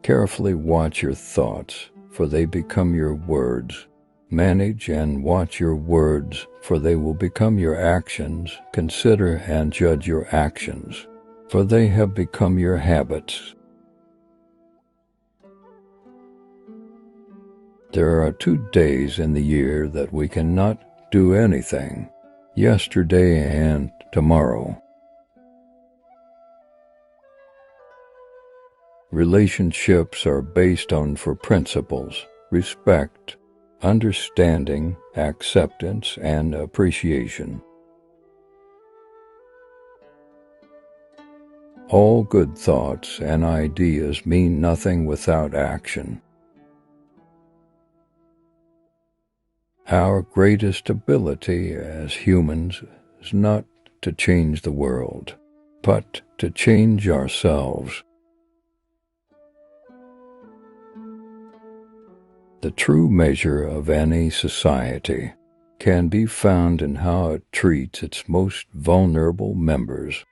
Carefully watch your thoughts, for they become your words. Manage and watch your words, for they will become your actions. Consider and judge your actions, for they have become your habits. There are 2 days in the year that we cannot do anything: yesterday and tomorrow. Relationships are based on 4 principles: respect, understanding, acceptance, and appreciation. All good thoughts and ideas mean nothing without action. Our greatest ability as humans is not to change the world, but to change ourselves. The true measure of any society can be found in how it treats its most vulnerable members.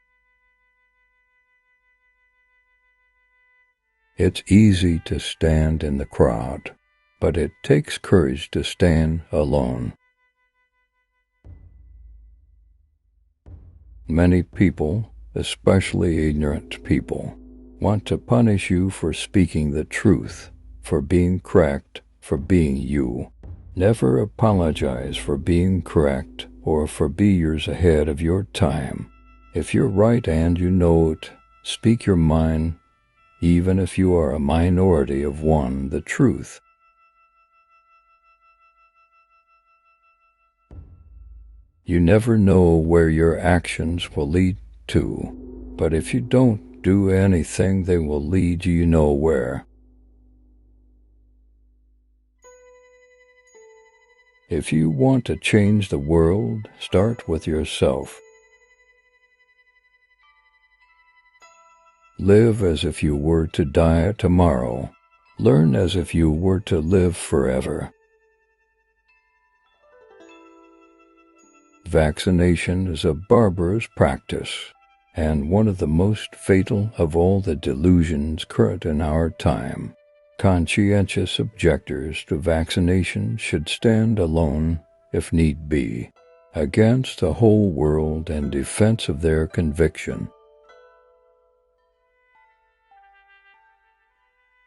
It's easy to stand in the crowd, but it takes courage to stand alone. Many people, especially ignorant people, want to punish you for speaking the truth, for being correct, for being you. Never apologize for being correct or for being years ahead of your time. If you're right and you know it, speak your mind, even if you are a minority of one, the truth. You never know where your actions will lead to, but if you don't do anything, they will lead you nowhere. If you want to change the world, start with yourself. Live as if you were to die tomorrow. Learn as if you were to live forever. Vaccination is a barbarous practice, and one of the most fatal of all the delusions current in our time. Conscientious objectors to vaccination should stand alone, if need be, against the whole world in defense of their conviction.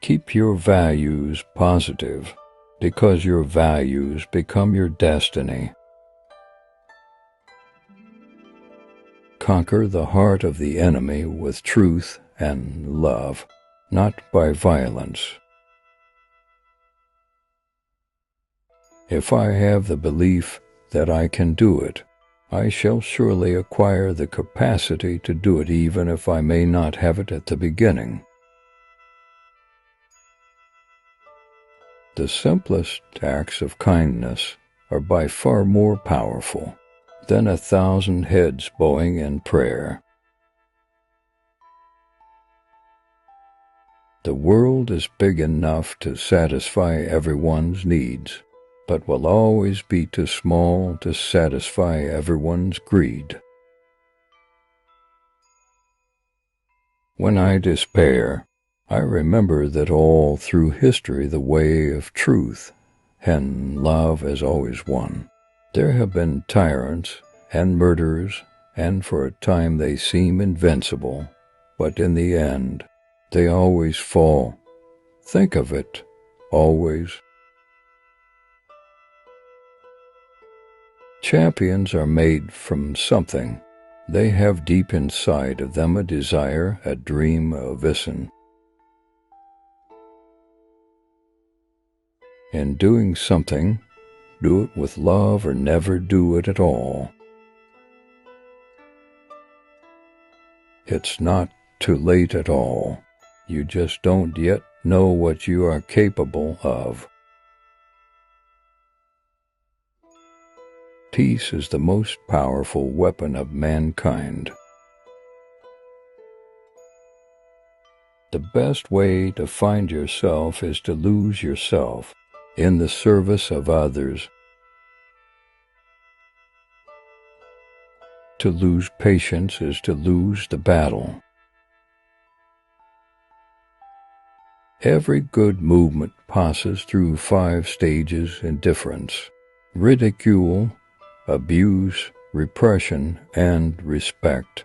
Keep your values positive, because your values become your destiny. Conquer the heart of the enemy with truth and love, not by violence. If I have the belief that I can do it, I shall surely acquire the capacity to do it, even if I may not have it at the beginning. The simplest acts of kindness are by far more powerful than 1,000 heads bowing in prayer. The world is big enough to satisfy everyone's needs, but will always be too small to satisfy everyone's greed. When I despair, I remember that all through history the way of truth and love has always won. There have been tyrants and murderers, and for a time they seem invincible, but in the end, they always fall. Think of it, always. Champions are made from something. They have deep inside of them a desire, a dream, a vision. In doing something, do it with love or never do it at all. It's not too late at all. You just don't yet know what you are capable of. Peace is the most powerful weapon of mankind. The best way to find yourself is to lose yourself in the service of others. To lose patience is to lose the battle. Every good movement passes through 5 stages in difference: ridicule, abuse, repression, and respect.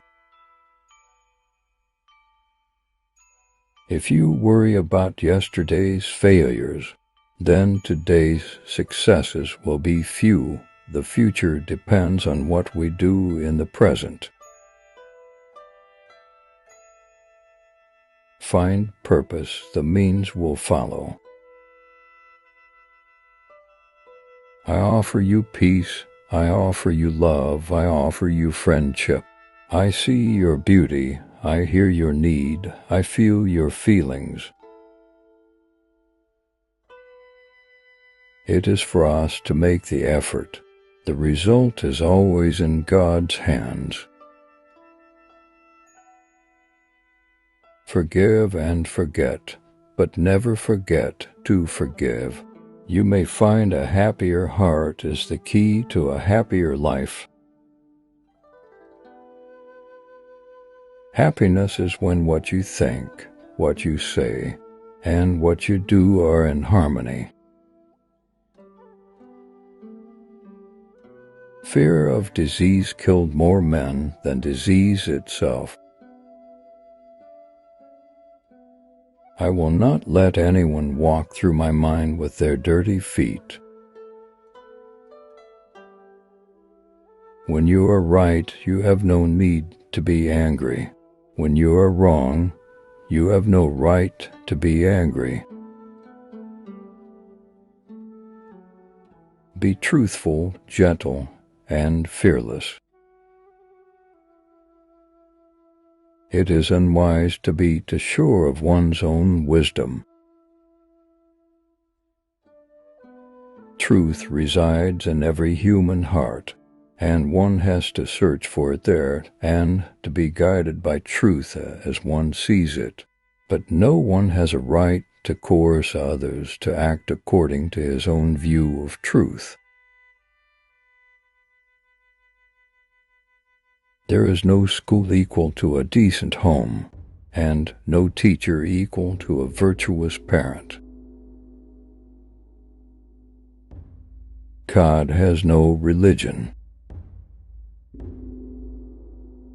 If you worry about yesterday's failures, then today's successes will be few. The future depends on what we do in the present. Find purpose, the means will follow. I offer you peace, I offer you love, I offer you friendship. I see your beauty, I hear your need, I feel your feelings. It is for us to make the effort. The result is always in God's hands. Forgive and forget, but never forget to forgive. You may find a happier heart is the key to a happier life. Happiness is when what you think, what you say, and what you do are in harmony. Fear of disease killed more men than disease itself. I will not let anyone walk through my mind with their dirty feet. When you are right, you have no need to be angry. When you are wrong, you have no right to be angry. Be truthful, gentle, and fearless. It is unwise to be too sure of one's own wisdom. Truth resides in every human heart, and one has to search for it there and to be guided by truth as one sees it. But no one has a right to coerce others to act according to his own view of truth. There is no school equal to a decent home, and no teacher equal to a virtuous parent. God has no religion.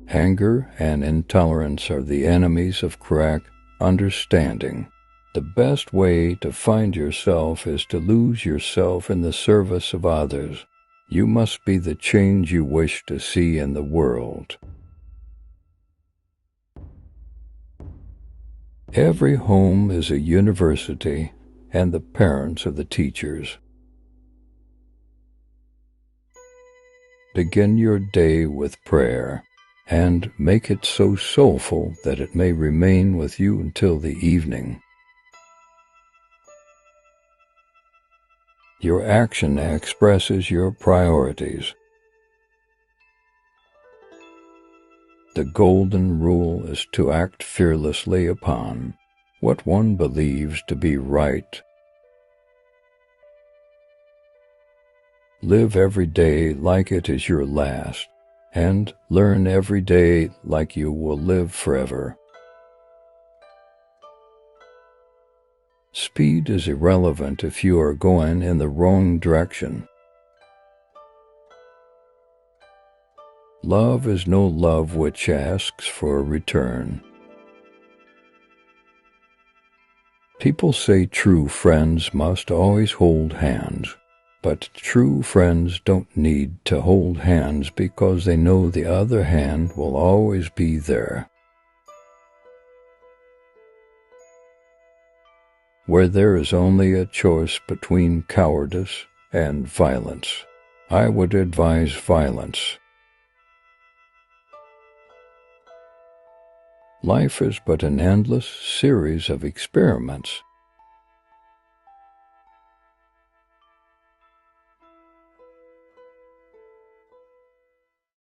Anger and intolerance are the enemies of correct understanding. The best way to find yourself is to lose yourself in the service of others. You must be the change you wish to see in the world. Every home is a university, and the parents are the teachers. Begin your day with prayer, and make it so soulful that it may remain with you until the evening. Your action expresses your priorities. The golden rule is to act fearlessly upon what one believes to be right. Live every day like it is your last, and learn every day like you will live forever. Speed is irrelevant if you are going in the wrong direction. Love is no love which asks for a return. People say true friends must always hold hands, but true friends don't need to hold hands because they know the other hand will always be there. Where there is only a choice between cowardice and violence, I would advise violence. Life is but an endless series of experiments.